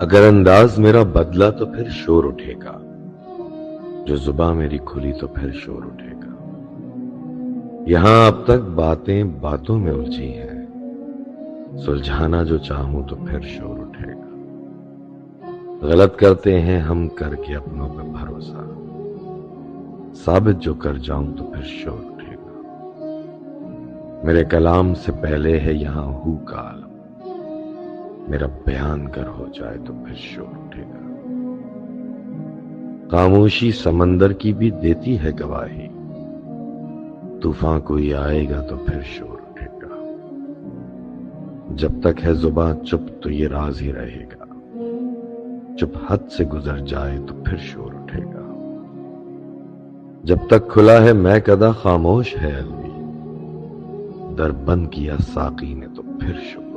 اگر انداز میرا بدلا تو پھر شور اٹھے گا، جو زباں میری کھلی تو پھر شور اٹھے گا۔ یہاں اب تک باتیں باتوں میں الجھی ہیں، سلجھانا جو چاہوں تو پھر شور اٹھے گا۔ غلط کرتے ہیں ہم کر کے اپنوں پہ بھروسہ، ثابت جو کر جاؤں تو پھر شور اٹھے گا۔ میرے کلام سے پہلے ہے یہاں ہو کا عالم، میرا بیان گر ہو جائے تو پھر شور اٹھے گا۔ خاموشی سمندر کی بھی دیتی ہے گواہی، طوفان کوئی آئے گا تو پھر شور اٹھے گا۔ جب تک ہے زباں چپ تو یہ راز ہی رہے گا، چپ حد سے گزر جائے تو پھر شور اٹھے گا۔ جب تک کھلا ہے میں کدہ خاموش ہے الوی، در بند کیا ساقی نے تو پھر شور